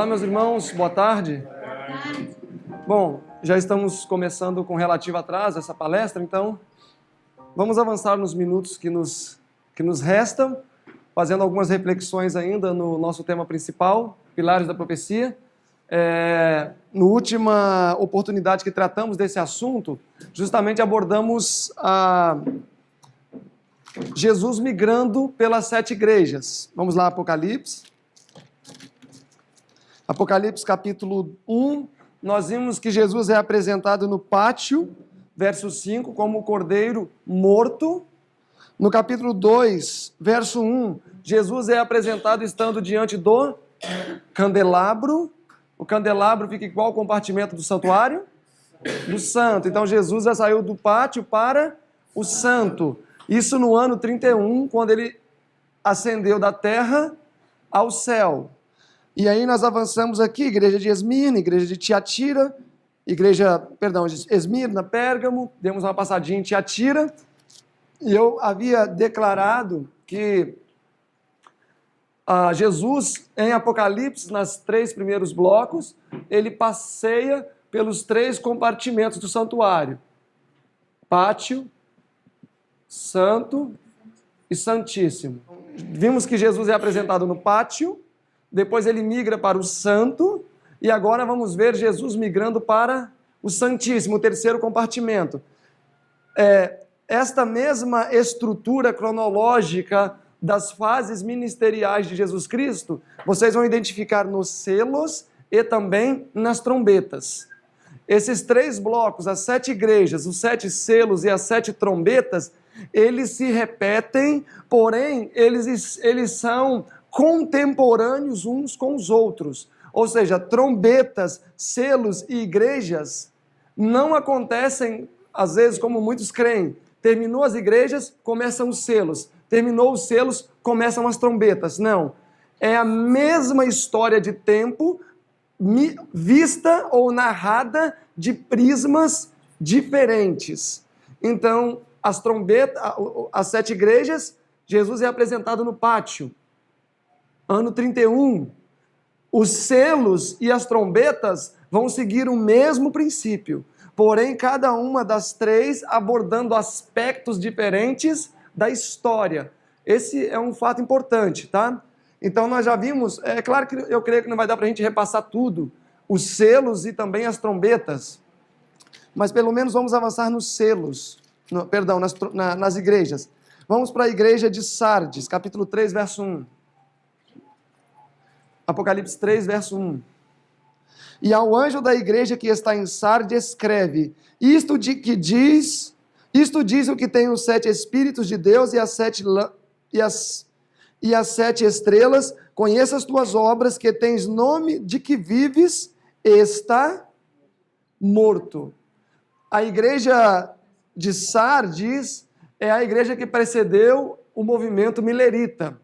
Olá, meus irmãos, boa tarde. Bom, já estamos começando com relativo atraso essa palestra, então vamos avançar nos minutos que nos restam, fazendo algumas reflexões ainda no nosso tema principal, Pilares da Profecia. Na última oportunidade que tratamos desse assunto, justamente abordamos Jesus migrando pelas 7 igrejas. Vamos lá, Apocalipse. Apocalipse capítulo 1, nós vimos que Jesus é apresentado no pátio, verso 5, como o cordeiro morto. No capítulo 2, verso 1, Jesus é apresentado estando diante do candelabro. O candelabro fica em qual compartimento do santuário? Do santo. Então Jesus já saiu do pátio para o santo. Isso no ano 31, quando ele ascendeu da terra ao céu. E aí nós avançamos aqui, igreja de Esmirna, igreja de Tiatira, Esmirna, Pérgamo, demos uma passadinha em Tiatira, e eu havia declarado que Jesus, em Apocalipse, nas 3 primeiros blocos, ele passeia pelos 3 compartimentos do santuário: pátio, santo e santíssimo. Vimos que Jesus é apresentado no pátio, depois ele migra para o santo, e agora vamos ver Jesus migrando para o santíssimo, o 3º compartimento. Esta mesma estrutura cronológica das fases ministeriais de Jesus Cristo, vocês vão identificar nos selos e também nas trombetas. Esses 3 blocos, as 7 igrejas, os 7 selos e as 7 trombetas, eles se repetem, porém eles são contemporâneos uns com os outros. Ou seja, trombetas, selos e igrejas não acontecem, às vezes, como muitos creem. Terminou as igrejas, começam os selos. Terminou os selos, começam as trombetas. Não. É a mesma história de tempo, vista ou narrada de prismas diferentes. Então, as trombetas, as 7 igrejas, Jesus é apresentado no pátio. Ano 31, os selos e as trombetas vão seguir o mesmo princípio, porém cada uma das 3 abordando aspectos diferentes da história. Esse é um fato importante, tá? Então nós já vimos, é claro que eu creio que não vai dar para a gente repassar tudo, os selos e também as trombetas, mas pelo menos vamos avançar nos selos, nas igrejas. Vamos para a igreja de Sardes, capítulo 3, verso 1. Apocalipse 3, verso 1. E ao anjo da igreja que está em Sardes escreve: Isto diz o que tem os 7 Espíritos de Deus e as 7 estrelas. Conheça as tuas obras, que tens nome de que vives e está morto. A igreja de Sardes é a igreja que precedeu o movimento milerita.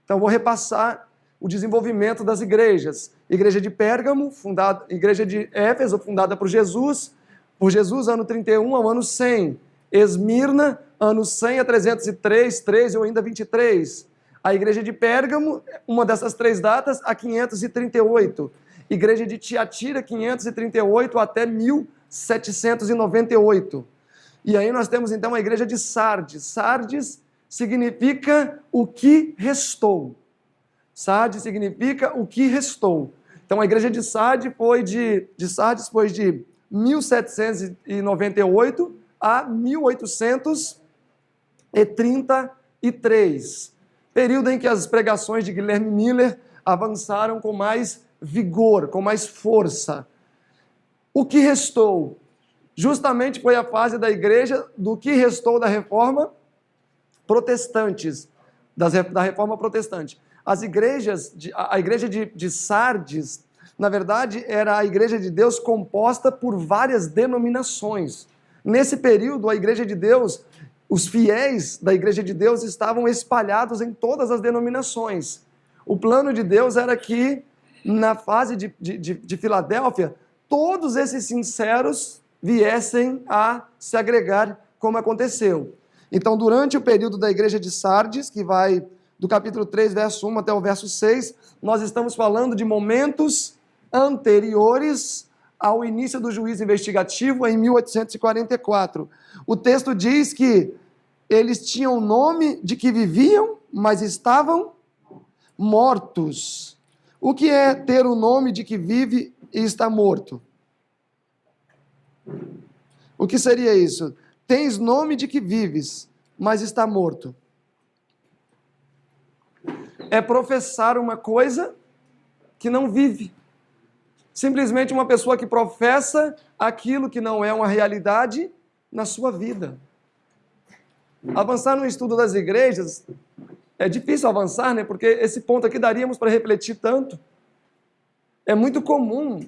Então vou repassar o desenvolvimento das igrejas. Igreja de Pérgamo, igreja de Éfeso, fundada por Jesus, ano 31 ao ano 100. Esmirna, ano 100 a 303, 13 ou ainda 23. A igreja de Pérgamo, uma dessas 3 datas, a 538. Igreja de Tiatira, 538 até 1798. E aí nós temos então a igreja de Sardes. Sardes significa o que restou. Sardes significa o que restou. Então a igreja de Sardes foi de 1798 a 1833. Período em que as pregações de Guilherme Miller avançaram com mais vigor, com mais força. O que restou? Justamente foi a fase da igreja do que restou da reforma protestante, da reforma protestante. A igreja de Sardes, na verdade, era a igreja de Deus composta por várias denominações. Nesse período, a igreja de Deus, os fiéis da igreja de Deus estavam espalhados em todas as denominações. O plano de Deus era que, na fase de Filadélfia, todos esses sinceros viessem a se agregar, como aconteceu. Então, durante o período da igreja de Sardes, que vai do capítulo 3, verso 1 até o verso 6, nós estamos falando de momentos anteriores ao início do juízo investigativo em 1844. O texto diz que eles tinham o nome de que viviam, mas estavam mortos. O que é ter o nome de que vive e está morto? O que seria isso? Tens nome de que vives, mas está morto. É professar uma coisa que não vive. Simplesmente uma pessoa que professa aquilo que não é uma realidade na sua vida. Avançar no estudo das igrejas, é difícil avançar, né? Porque esse ponto aqui daríamos para refletir tanto. É muito comum,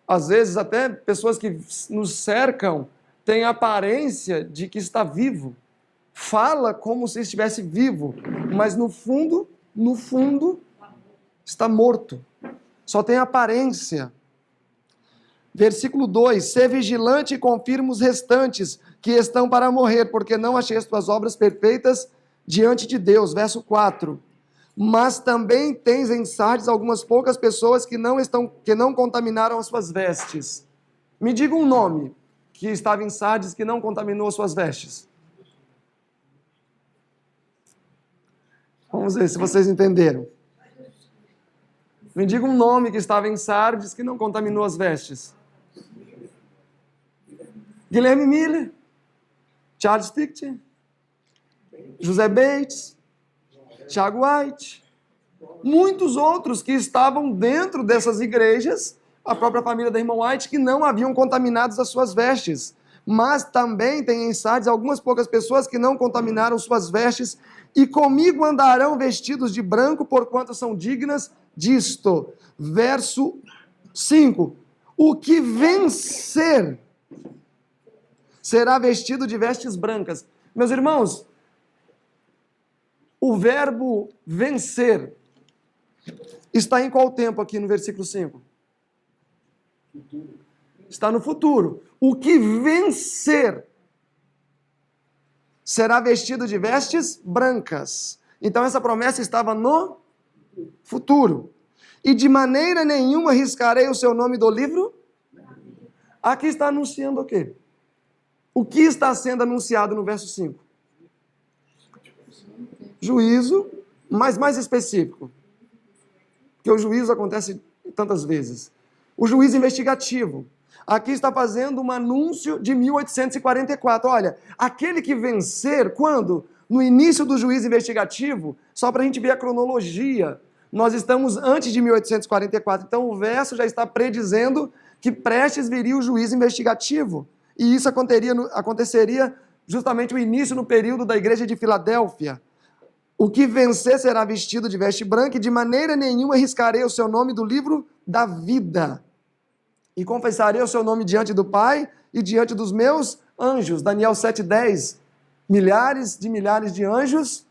às vezes até pessoas que nos cercam têm a aparência de que está vivo. Fala como se estivesse vivo, mas no fundo, está morto. Só tem aparência. Versículo 2: Sê vigilante e confirma os restantes que estão para morrer, porque não achei as tuas obras perfeitas diante de Deus. Verso 4: Mas também tens em Sardes algumas poucas pessoas que não contaminaram as suas vestes. Me diga um nome que estava em Sardes que não contaminou as suas vestes. Vamos ver se vocês entenderam. Me diga um nome que estava em Sardes que não contaminou as vestes. Guilherme Miller, Charles Fichte, José Bates, Tiago White, muitos outros que estavam dentro dessas igrejas, a própria família da irmã White, que não haviam contaminado as suas vestes. Mas também tem em Sardes algumas poucas pessoas que não contaminaram suas vestes, e comigo andarão vestidos de branco, porquanto são dignas disto. Verso 5: O que vencer será vestido de vestes brancas. Meus irmãos, o verbo vencer está em qual tempo aqui no versículo 5? Está no futuro. O que vencer será vestido de vestes brancas. Então essa promessa estava no futuro. E de maneira nenhuma riscarei o seu nome do livro. Aqui está anunciando o quê? O que está sendo anunciado no verso 5? Juízo, mas mais específico. Porque o juízo acontece tantas vezes. O juízo investigativo. Aqui está fazendo um anúncio de 1844. Olha, aquele que vencer, quando? No início do juízo investigativo, só para a gente ver a cronologia, nós estamos antes de 1844. Então o verso já está predizendo que prestes viria o juízo investigativo. E isso aconteceria justamente o início no período da igreja de Filadélfia. O que vencer será vestido de veste branca, e de maneira nenhuma riscarei o seu nome do livro da vida. E confessarei o seu nome diante do Pai e diante dos meus anjos. Daniel 7,10. Milhares de anjos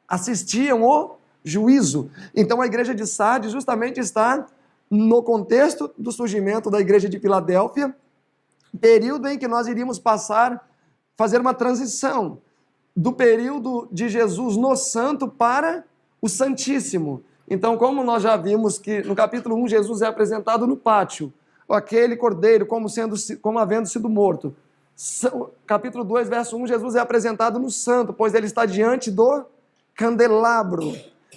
assistiam o juízo. Então a igreja de Sardes justamente está no contexto do surgimento da igreja de Filadélfia, período em que nós iríamos fazer uma transição do período de Jesus no Santo para o Santíssimo. Então, como nós já vimos que no capítulo 1 Jesus é apresentado no pátio, aquele cordeiro como havendo sido morto. Capítulo 2, verso 1, Jesus é apresentado no Santo, pois ele está diante do candelabro.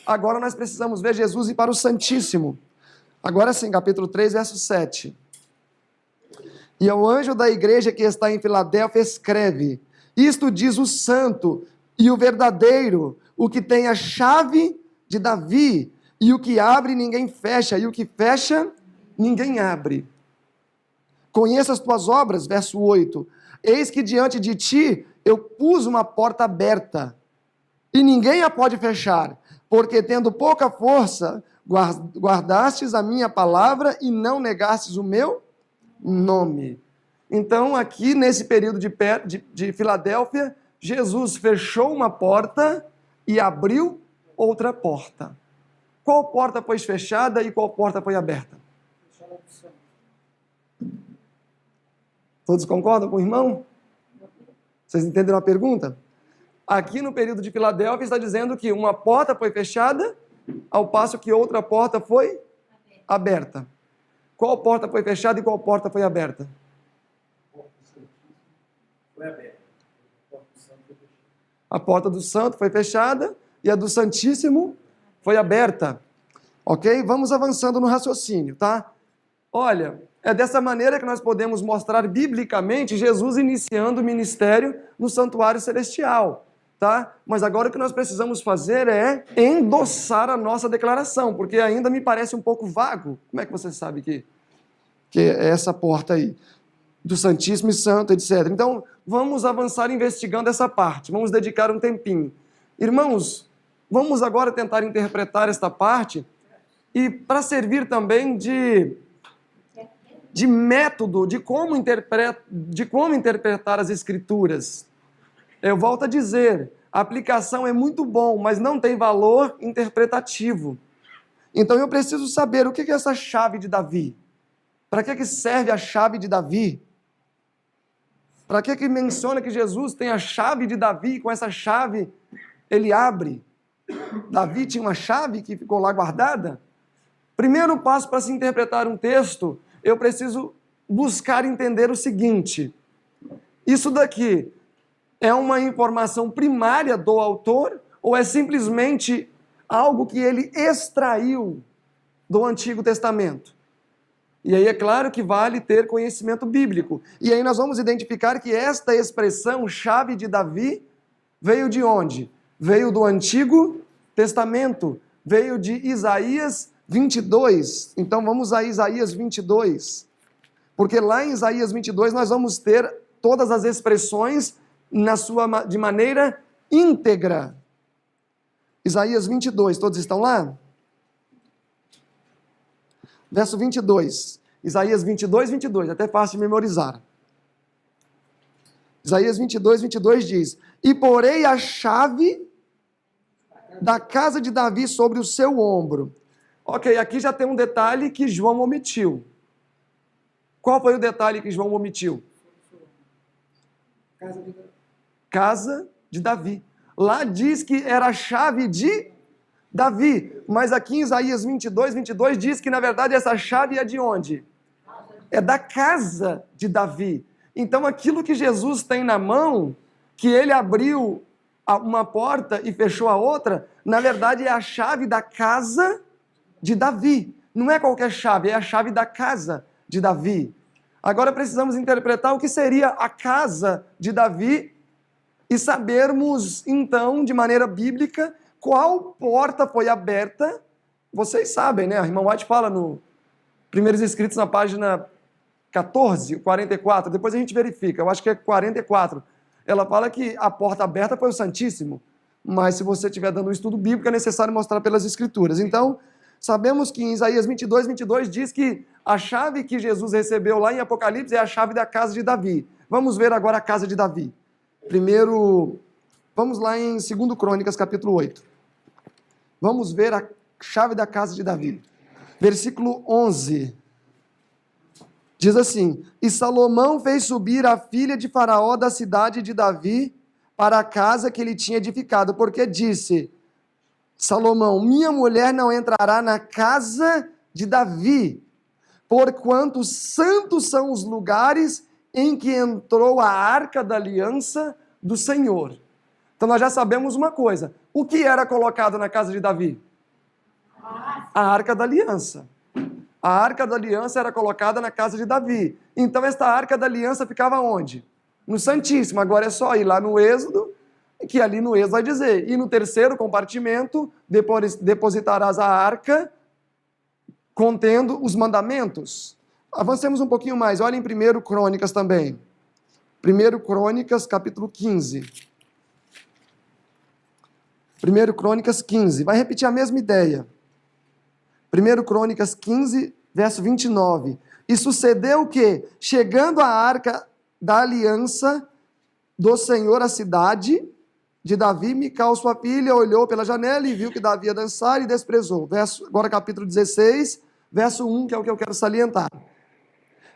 Agora nós precisamos ver Jesus ir para o Santíssimo. Agora sim, capítulo 3, verso 7. E ao anjo da igreja que está em Filadélfia escreve: Isto diz o santo e o verdadeiro, o que tem a chave de Davi, e o que abre ninguém fecha, e o que fecha ninguém abre. Conheça as tuas obras, verso 8. Eis que diante de ti eu pus uma porta aberta, e ninguém a pode fechar, porque tendo pouca força, guardastes a minha palavra e não negastes o meu nome. Então, aqui nesse período de Filadélfia, Jesus fechou uma porta e abriu outra porta. Qual porta foi fechada e qual porta foi aberta? Todos concordam com o irmão? Vocês entenderam a pergunta? Aqui no período de Filadélfia está dizendo que uma porta foi fechada, ao passo que outra porta foi aberta. Qual porta foi fechada e qual porta foi aberta? Foi aberta. A porta do santo foi fechada e a do Santíssimo foi aberta. Ok? Vamos avançando no raciocínio, tá? Olha, é dessa maneira que nós podemos mostrar biblicamente Jesus iniciando o ministério no santuário celestial, tá? Mas agora o que nós precisamos fazer é endossar a nossa declaração, porque ainda me parece um pouco vago. Como é que você sabe que é essa porta aí? Do Santíssimo e Santo, etc. Então, vamos avançar investigando essa parte. Vamos dedicar um tempinho. Irmãos, vamos agora tentar interpretar esta parte e para servir também de método, de como interpretar as Escrituras. Eu volto a dizer, a aplicação é muito bom, mas não tem valor interpretativo. Então eu preciso saber o que é essa chave de Davi. Para que serve a chave de Davi? Para que menciona que Jesus tem a chave de Davi e com essa chave ele abre? Davi tinha uma chave que ficou lá guardada? Primeiro passo para se interpretar um texto, eu preciso buscar entender o seguinte: isso daqui é uma informação primária do autor ou é simplesmente algo que ele extraiu do Antigo Testamento? E aí é claro que vale ter conhecimento bíblico. E aí nós vamos identificar que esta expressão, chave de Davi, veio de onde? Veio do Antigo Testamento, veio de Isaías 22. Então vamos a Isaías 22. Porque lá em Isaías 22 nós vamos ter todas as expressões de maneira íntegra. Isaías 22, todos estão lá? Verso 22. Isaías 22, 22, até fácil de memorizar. Isaías 22, 22 diz: E porei a chave da casa de Davi sobre o seu ombro. Ok, aqui já tem um detalhe que João omitiu. Qual foi o detalhe que João omitiu? Casa de Davi. Lá diz que era a chave de Davi, mas aqui em Isaías 22, 22 diz que na verdade essa chave é de onde? É da casa de Davi. Então aquilo que Jesus tem na mão, que ele abriu uma porta e fechou a outra, na verdade é a chave da casa de Davi. Não é qualquer chave, é a chave da casa de Davi. Agora precisamos interpretar o que seria a casa de Davi e sabermos então, de maneira bíblica, qual porta foi aberta. Vocês sabem, né? A irmã White fala no Primeiros Escritos, na página 14, 44, depois a gente verifica, eu acho que é 44. Ela fala que a porta aberta foi o Santíssimo, mas se você estiver dando um estudo bíblico, é necessário mostrar pelas Escrituras. Então, sabemos que em Isaías 22, 22 diz que a chave que Jesus recebeu lá em Apocalipse é a chave da casa de Davi. Vamos ver agora a casa de Davi. Primeiro, vamos lá em 2 Crônicas, capítulo 8. Vamos ver a chave da casa de Davi. Versículo 11. Diz assim: E Salomão fez subir a filha de Faraó da cidade de Davi para a casa que ele tinha edificado, porque disse Salomão: minha mulher não entrará na casa de Davi, porquanto santos são os lugares em que entrou a arca da aliança do Senhor. Então nós já sabemos uma coisa. O que era colocado na casa de Davi? A arca da aliança. A arca da aliança era colocada na casa de Davi. Então esta arca da aliança ficava onde? No Santíssimo. Agora é só ir lá no Êxodo, que ali no Êxodo vai dizer: e no terceiro compartimento depositarás a arca contendo os mandamentos. Avancemos um pouquinho mais. Olha em 1 Crônicas também. 1 Crônicas, capítulo 15. 1 Crônicas 15. Vai repetir a mesma ideia. 1 Crônicas 15, verso 29. E sucedeu que, chegando a arca da aliança do Senhor à cidade de Davi, Mical, sua filha, olhou pela janela e viu que Davi ia dançar e desprezou. Agora capítulo 16, verso 1, que é o que eu quero salientar.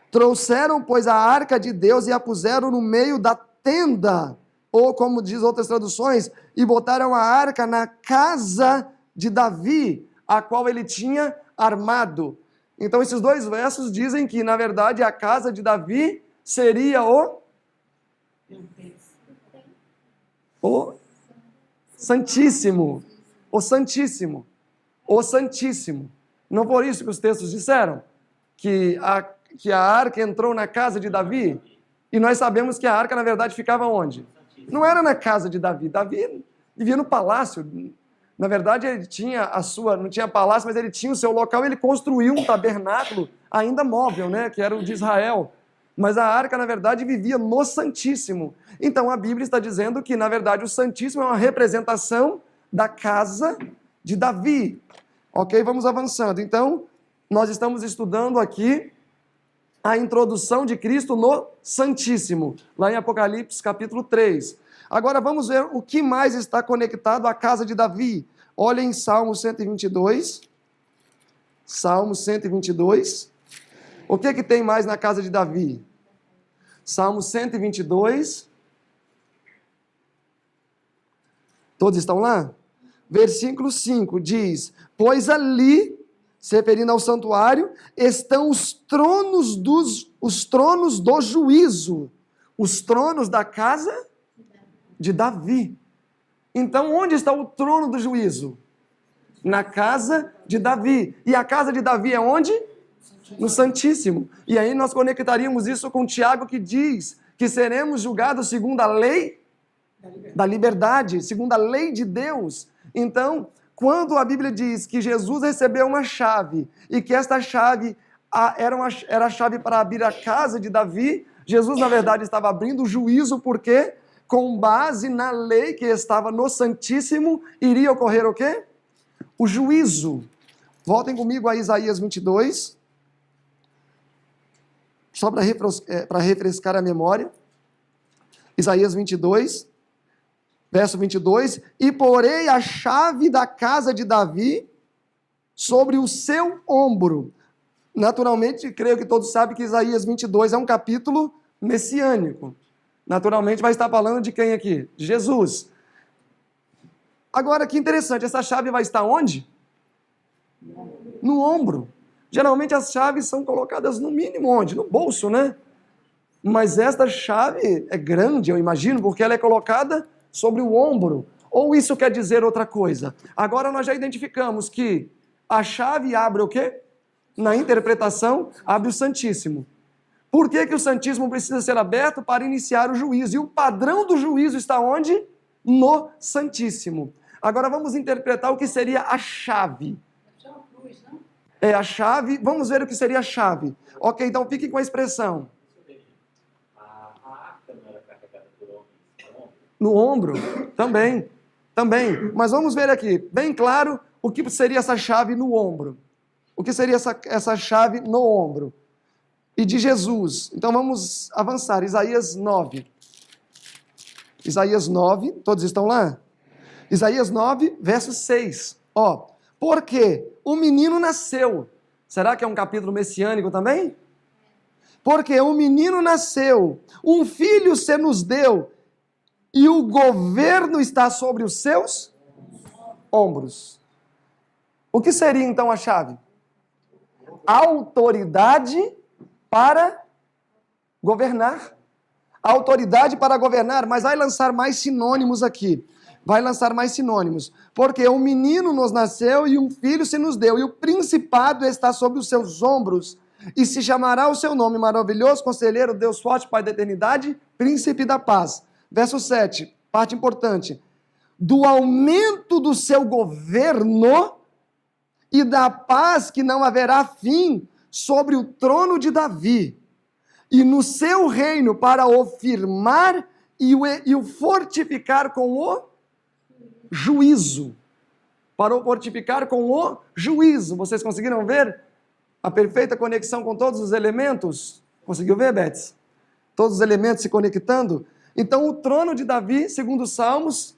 Trouxeram, pois, a arca de Deus e a puseram no meio da tenda, ou como diz outras traduções, e botaram a arca na casa de Davi, a qual ele tinha armado. Então esses dois versos dizem que, na verdade, a casa de Davi seria o Santíssimo. O Santíssimo. O Santíssimo. Não foi isso que os textos disseram? Que a arca entrou na casa de Davi? E nós sabemos que a arca, na verdade, ficava onde? Não era na casa de Davi. Davi vivia no palácio. Na verdade, ele tinha não tinha palácio, mas ele tinha o seu local. Ele construiu um tabernáculo ainda móvel, né? Que era o de Israel. Mas a arca, na verdade, vivia no Santíssimo. Então, a Bíblia está dizendo que, na verdade, o Santíssimo é uma representação da casa de Davi. Ok? Vamos avançando. Então, nós estamos estudando aqui a introdução de Cristo no Santíssimo, lá em Apocalipse capítulo 3. Agora vamos ver o que mais está conectado à casa de Davi. Olha em Salmo 122. Salmo 122. O que tem mais na casa de Davi? Salmo 122. Todos estão lá? Versículo 5 diz: pois ali, se referindo ao santuário, estão os tronos do juízo, os tronos da casa de Davi. Então, onde está o trono do juízo? Na casa de Davi. E a casa de Davi é onde? No Santíssimo. E aí nós conectaríamos isso com Tiago, que diz que seremos julgados segundo a lei da liberdade, segundo a lei de Deus. Então, quando a Bíblia diz que Jesus recebeu uma chave e que esta chave era a chave para abrir a casa de Davi, Jesus, na verdade, estava abrindo o juízo, porque com base na lei que estava no Santíssimo, iria ocorrer o quê? O juízo. Voltem comigo a Isaías 22, só para refrescar a memória. Isaías 22, verso 22, e porei a chave da casa de Davi sobre o seu ombro. Naturalmente, creio que todos sabem que Isaías 22 é um capítulo messiânico. Naturalmente, vai estar falando de quem aqui? De Jesus. Agora, que interessante, essa chave vai estar onde? No ombro. Geralmente as chaves são colocadas no mínimo onde? No bolso, né? Mas esta chave é grande, eu imagino, porque ela é colocada sobre o ombro. Ou isso quer dizer outra coisa? Agora nós já identificamos que a chave abre o quê? Na interpretação, abre o Santíssimo. Por que o Santíssimo precisa ser aberto? Para iniciar o juízo. E o padrão do juízo está onde? No Santíssimo. Agora vamos interpretar o que seria a chave. É a chave, vamos ver o que seria a chave. Ok, então fiquem com a expressão. No ombro? Também. Mas vamos ver aqui, bem claro, o que seria essa chave no ombro. O que seria essa chave no ombro? E de Jesus. Então vamos avançar. Isaías 9. Isaías 9, todos estão lá? Isaías 9, verso 6. Ó, porque o menino nasceu. Será que é um capítulo messiânico também? Porque um menino nasceu, um filho se nos deu, e o governo está sobre os seus ombros. O que seria então a chave? Autoridade para governar. Autoridade para governar, mas vai lançar mais sinônimos aqui. Porque um menino nos nasceu e um filho se nos deu, e o principado está sobre os seus ombros, e se chamará o seu nome maravilhoso, conselheiro, Deus forte, Pai da eternidade, príncipe da paz. Verso 7, parte importante. Do aumento do seu governo e da paz que não haverá fim sobre o trono de Davi, e no seu reino para o firmar e o fortificar com o juízo. Para o fortificar com o juízo. Vocês conseguiram ver a perfeita conexão com todos os elementos? Conseguiu ver, Betts? Todos os elementos se conectando? Então, o trono de Davi, segundo os Salmos,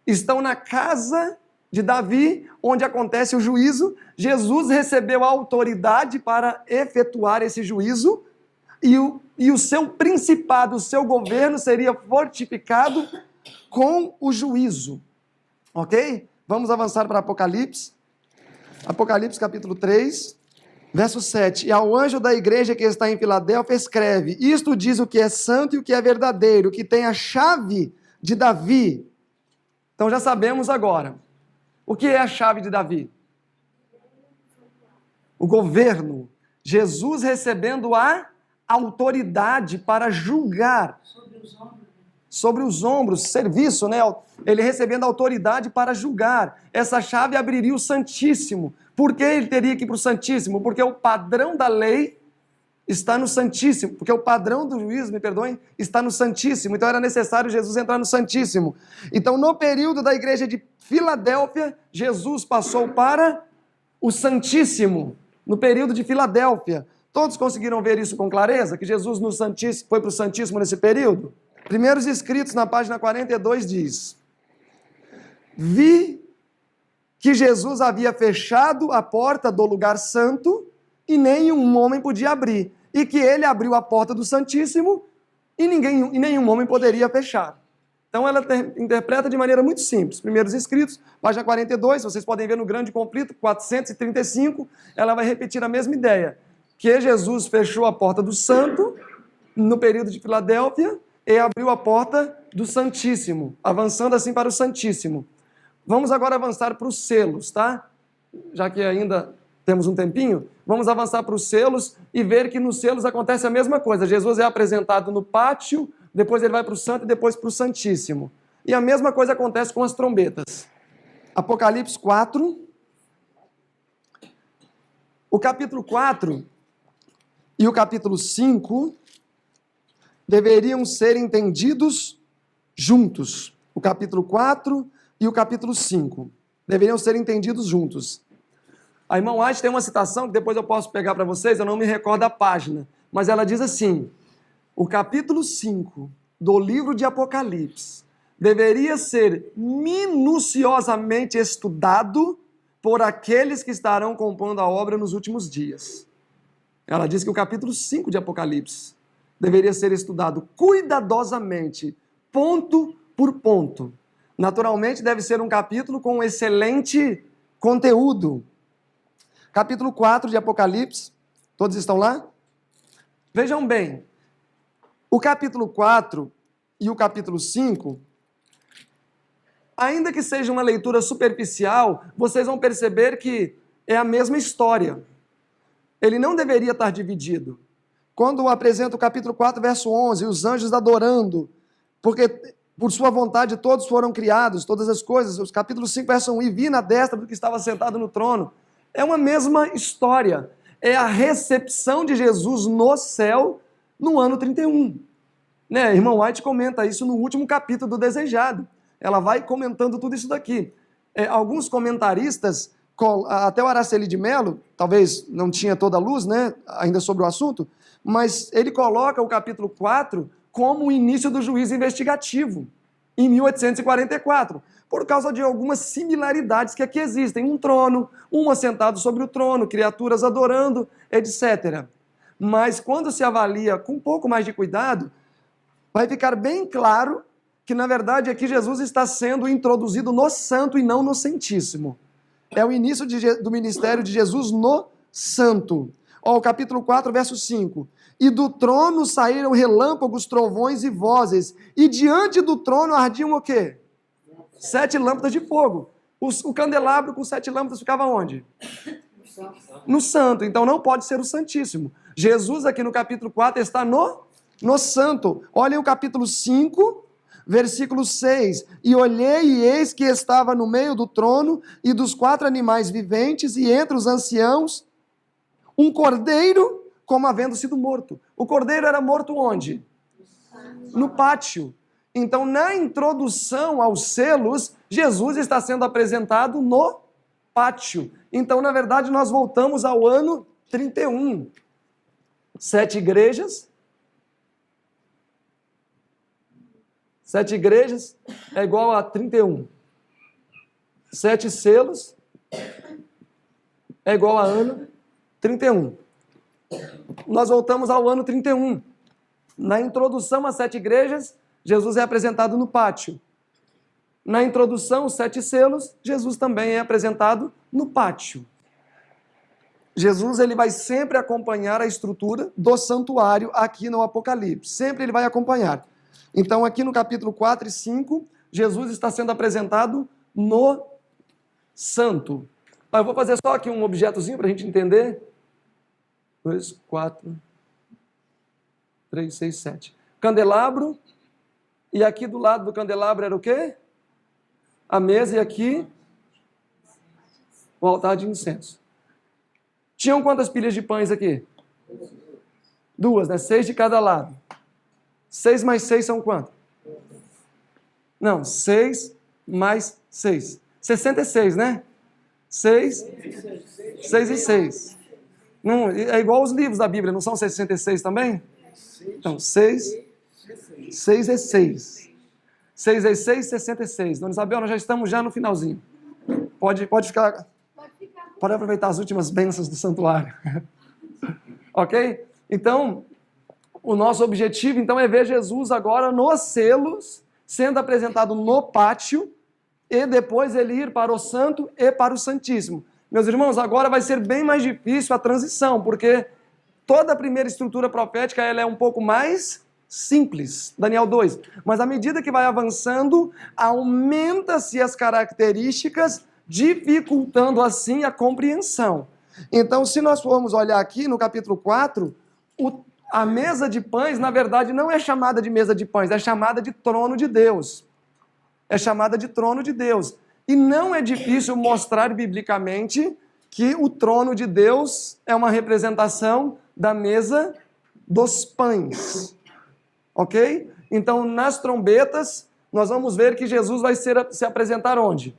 estão na casa de Davi, onde acontece o juízo. Jesus recebeu a autoridade para efetuar esse juízo, e o seu principado, o seu governo seria fortificado com o juízo. Ok? Vamos avançar para Apocalipse. Apocalipse capítulo 3. Verso 7. E ao anjo da igreja que está em Filadélfia escreve: isto diz o que é santo e o que é verdadeiro, o que tem a chave de Davi. Então já sabemos agora. O que é a chave de Davi? O governo. Jesus recebendo a autoridade para julgar. Sobre os ombros, serviço, né? Ele recebendo a autoridade para julgar. Essa chave abriria o Santíssimo. Por que ele teria que ir para o Santíssimo? Porque o padrão da lei está no Santíssimo. Porque o padrão do juízo, me perdoem, está no Santíssimo. Então era necessário Jesus entrar no Santíssimo. Então, no período da igreja de Filadélfia, Jesus passou para o Santíssimo. No período de Filadélfia. Todos conseguiram ver isso com clareza? Que Jesus no Santíssimo, foi para o Santíssimo nesse período? Primeiros escritos, na página 42, diz: vi que Jesus havia fechado a porta do lugar santo e nenhum homem podia abrir, e que ele abriu a porta do Santíssimo e nenhum homem poderia fechar. Então ela interpreta de maneira muito simples. Primeiros escritos, página 42, vocês podem ver no grande conflito, 435, ela vai repetir a mesma ideia, que Jesus fechou a porta do santo no período de Filadélfia e abriu a porta do Santíssimo, avançando assim para o Santíssimo. Vamos agora avançar para os selos, tá? Já que ainda temos um tempinho, vamos avançar para os selos e ver que nos selos acontece a mesma coisa. Jesus é apresentado no pátio, depois ele vai para o santo e depois para o Santíssimo. E a mesma coisa acontece com as trombetas. Apocalipse 4. O capítulo 4 e o capítulo 5 deveriam ser entendidos juntos. O capítulo 4 e o capítulo 5 deveriam ser entendidos juntos. A irmã White tem uma citação que depois eu posso pegar para vocês, eu não me recordo a página, mas ela diz assim: o capítulo 5 do livro de Apocalipse deveria ser minuciosamente estudado por aqueles que estarão compondo a obra nos últimos dias. Ela diz que o capítulo 5 de Apocalipse deveria ser estudado cuidadosamente, ponto por ponto. Naturalmente, deve ser um capítulo com um excelente conteúdo. Capítulo 4 de Apocalipse, todos estão lá? Vejam bem, o capítulo 4 e o capítulo 5, ainda que seja uma leitura superficial, vocês vão perceber que é a mesma história. Ele não deveria estar dividido. Quando apresenta o capítulo 4, verso 11, os anjos adorando, porque por sua vontade todos foram criados, todas as coisas. Os capítulo 5, verso 1, e vi na destra do que estava sentado no trono. É uma mesma história. É a recepção de Jesus no céu no ano 31. Né? A irmã White comenta isso no último capítulo do Desejado. Ela vai comentando tudo isso daqui. Alguns comentaristas, até o Araceli de Melo, talvez não tinha toda a luz, né, ainda sobre o assunto, mas ele coloca o capítulo 4 como o início do juízo investigativo, em 1844, por causa de algumas similaridades que aqui existem. Um trono, um assentado sobre o trono, criaturas adorando, etc. Mas quando se avalia com um pouco mais de cuidado, vai ficar bem claro que, na verdade, aqui Jesus está sendo introduzido no Santo e não no Santíssimo. É o início do ministério de Jesus no Santo. Ó, o capítulo 4, verso 5. E do trono saíram relâmpagos, trovões e vozes, e diante do trono ardiam o quê? 7 lâmpadas de fogo. O candelabro com 7 lâmpadas ficava onde? No Santo. Então não pode ser o Santíssimo. Jesus aqui no capítulo 4 está no Santo. Olhem o capítulo 5, versículo 6. E olhei e eis que estava no meio do trono e dos 4 animais viventes e entre os anciãos um cordeiro como havendo sido morto. O cordeiro era morto onde? No pátio. Então, na introdução aos selos, Jesus está sendo apresentado no pátio. Então, na verdade, nós voltamos ao ano 31. 7 igrejas. 7 igrejas é igual a 31. 7 selos é igual a ano 31. Nós voltamos ao ano 31. Na introdução às 7 igrejas, Jesus é apresentado no pátio. Na introdução, os 7 selos, Jesus também é apresentado no pátio. Jesus ele vai sempre acompanhar a estrutura do santuário aqui no Apocalipse. Sempre ele vai acompanhar. Então, aqui no capítulo 4 e 5, Jesus está sendo apresentado no santo. Eu vou fazer só aqui um objetozinho para a gente entender. 2, 4, 3, 6, 7. Candelabro. E aqui do lado do candelabro era o quê? A mesa, e aqui o altar de incenso. Tinham quantas pilhas de pães aqui? 2, né? 6 de cada lado. 6 mais 6 são quanto? Não, 6 mais 6. 66, né? 6 e 6. Não, é igual os livros da Bíblia, não são 66 também? Então, 6 é 6. 6 vezes 6, 66. Dona Isabel, nós já estamos no finalzinho. Pode ficar... Pode aproveitar as últimas bênçãos do santuário. Ok? Então, o nosso objetivo então é ver Jesus agora nos selos, sendo apresentado no pátio, e depois ele ir para o santo e para o santíssimo. Meus irmãos, agora vai ser bem mais difícil a transição, porque toda a primeira estrutura profética ela é um pouco mais simples, Daniel 2. Mas à medida que vai avançando, aumenta-se as características, dificultando assim a compreensão. Então, se nós formos olhar aqui no capítulo 4, a mesa de pães, na verdade, não é chamada de mesa de pães, é chamada de trono de Deus. É chamada de trono de Deus. E não é difícil mostrar biblicamente que o trono de Deus é uma representação da mesa dos pães. Ok? Então, nas trombetas, nós vamos ver que Jesus vai se apresentar onde?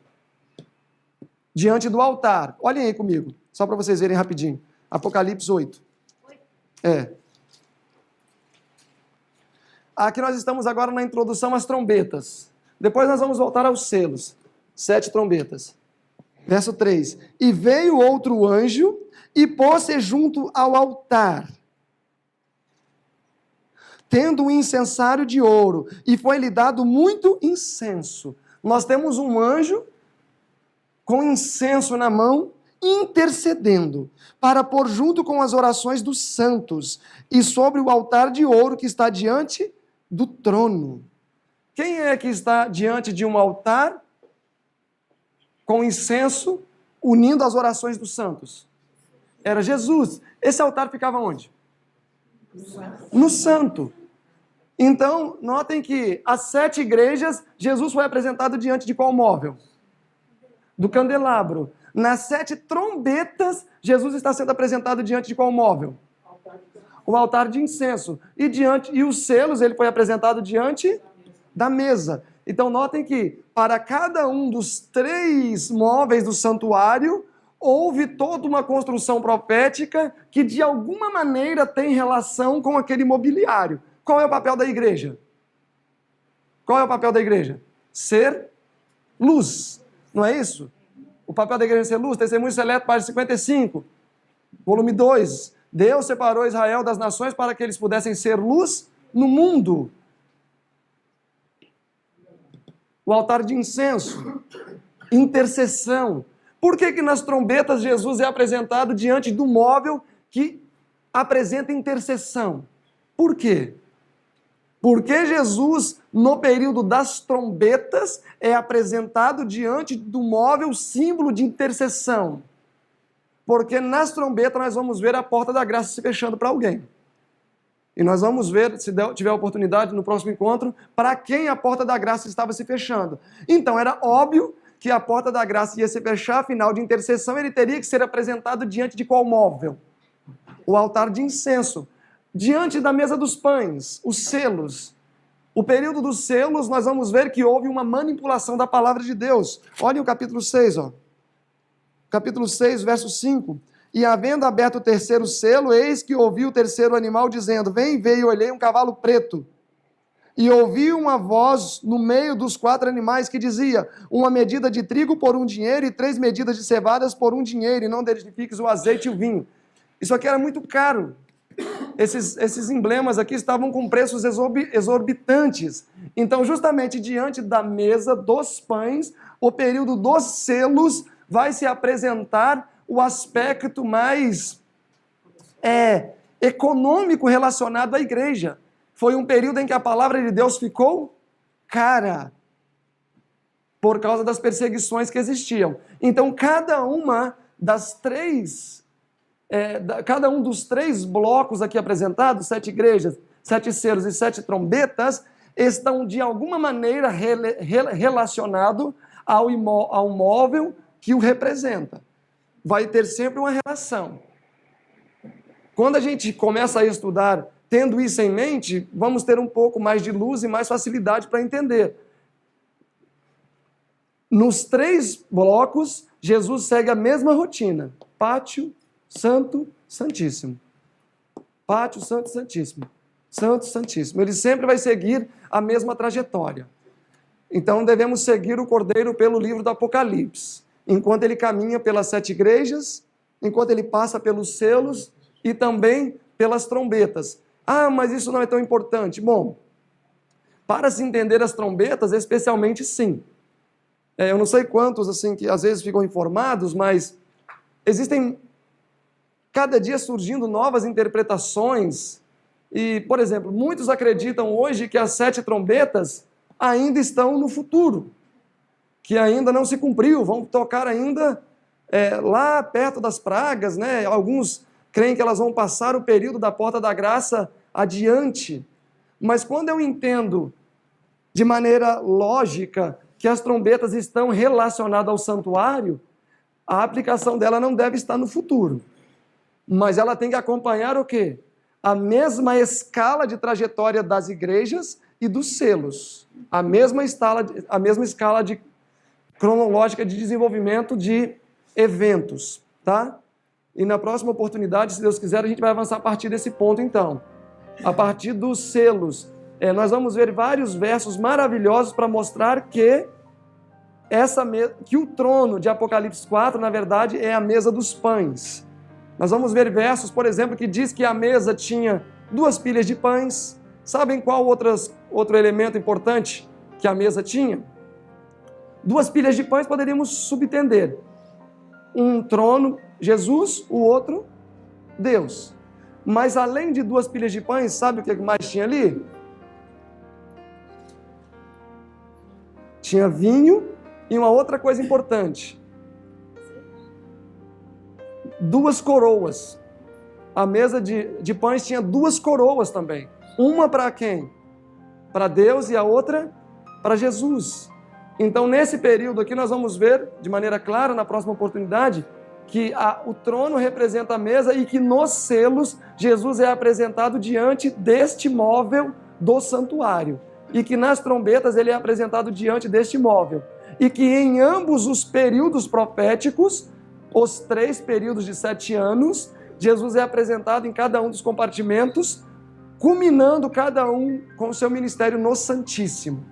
Diante do altar. Olhem aí comigo, só para vocês verem rapidinho. Apocalipse 8. Aqui nós estamos agora na introdução às trombetas. Depois nós vamos voltar aos selos. 7 trombetas. Verso 3. E veio outro anjo e pôs-se junto ao altar, tendo um incensário de ouro, e foi-lhe dado muito incenso. Nós temos um anjo com incenso na mão, intercedendo, para pôr junto com as orações dos santos, e sobre o altar de ouro que está diante do trono. Quem é que está diante de um altar com incenso, unindo as orações dos santos? Era Jesus. Esse altar ficava onde? No santo. Então, notem que as 7 igrejas, Jesus foi apresentado diante de qual móvel? Do candelabro. Nas 7 trombetas, Jesus está sendo apresentado diante de qual móvel? O altar de incenso. E os selos, ele foi apresentado diante da mesa. Então, notem que para cada um dos 3 móveis do santuário, houve toda uma construção profética que de alguma maneira tem relação com aquele mobiliário. Qual é o papel da igreja? Qual é o papel da igreja? Ser luz. Não é isso? O papel da igreja é ser luz. Testemunho Seleto, página 55, volume 2. Deus separou Israel das nações para que eles pudessem ser luz no mundo. O altar de incenso, intercessão. Por que nas trombetas Jesus é apresentado diante do móvel que apresenta intercessão? Por quê? Porque Jesus, no período das trombetas, é apresentado diante do móvel símbolo de intercessão. Porque nas trombetas nós vamos ver a porta da graça se fechando para alguém. E nós vamos ver, se tiver oportunidade, no próximo encontro, para quem a porta da graça estava se fechando. Então era óbvio que a porta da graça ia se fechar, afinal de intercessão, ele teria que ser apresentado diante de qual móvel? O altar de incenso. Diante da mesa dos pães, os selos. O período dos selos, nós vamos ver que houve uma manipulação da palavra de Deus. Olhem o capítulo 6, ó. Capítulo 6, verso 5. E havendo aberto o terceiro selo, eis que ouvi o terceiro animal dizendo, vem, veio, olhei um cavalo preto. E ouvi uma voz no meio dos 4 animais que dizia, uma medida de trigo por 1 dinheiro e 3 medidas de cevadas por 1 dinheiro, e não danifiques o azeite e o vinho. Isso aqui era muito caro. Esses emblemas aqui estavam com preços exorbitantes. Então, justamente diante da mesa dos pães, o período dos selos vai se apresentar o aspecto mais econômico relacionado à igreja. Foi um período em que a palavra de Deus ficou cara, por causa das perseguições que existiam. Então, cada um dos 3 blocos aqui apresentados, 7 igrejas, 7 selos e 7 trombetas, estão de alguma maneira relacionados ao móvel que o representa. Vai ter sempre uma relação. Quando a gente começa a estudar tendo isso em mente, vamos ter um pouco mais de luz e mais facilidade para entender. Nos 3 blocos, Jesus segue a mesma rotina. Pátio, Santo, Santíssimo. Pátio, Santo, Santíssimo. Santo, Santíssimo. Ele sempre vai seguir a mesma trajetória. Então devemos seguir o Cordeiro pelo livro do Apocalipse, enquanto ele caminha pelas 7 igrejas, enquanto ele passa pelos selos e também pelas trombetas. Ah, mas isso não é tão importante. Bom, para se entender as trombetas, especialmente sim. Eu não sei quantos assim que às vezes ficam informados, mas existem cada dia surgindo novas interpretações. E, por exemplo, muitos acreditam hoje que as 7 trombetas ainda estão no futuro, que ainda não se cumpriu, vão tocar ainda lá perto das pragas, né? Alguns creem que elas vão passar o período da porta da graça adiante. Mas quando eu entendo de maneira lógica que as trombetas estão relacionadas ao santuário, a aplicação dela não deve estar no futuro. Mas ela tem que acompanhar o quê? A mesma escala de trajetória das igrejas e dos selos. A mesma escala cronológica de desenvolvimento de eventos, tá? E na próxima oportunidade, se Deus quiser, a gente vai avançar a partir desse ponto, então. A partir dos selos. Nós vamos ver vários versos maravilhosos para mostrar que o trono de Apocalipse 4, na verdade, é a mesa dos pães. Nós vamos ver versos, por exemplo, que diz que a mesa tinha 2 pilhas de pães. Sabem qual outro elemento importante que a mesa tinha? 2 pilhas de pães poderíamos subentender. Um trono, Jesus, o outro, Deus. Mas além de 2 pilhas de pães, sabe o que mais tinha ali? Tinha vinho e uma outra coisa importante. 2 coroas. A mesa de pães tinha 2 coroas também. Uma para quem? Para Deus e a outra para Jesus. Então, nesse período aqui, nós vamos ver, de maneira clara, na próxima oportunidade, que o trono representa a mesa e que nos selos, Jesus é apresentado diante deste móvel do santuário. E que nas trombetas ele é apresentado diante deste móvel. E que em ambos os períodos proféticos, os 3 períodos de 7 anos, Jesus é apresentado em cada um dos compartimentos, culminando cada um com o seu ministério no Santíssimo.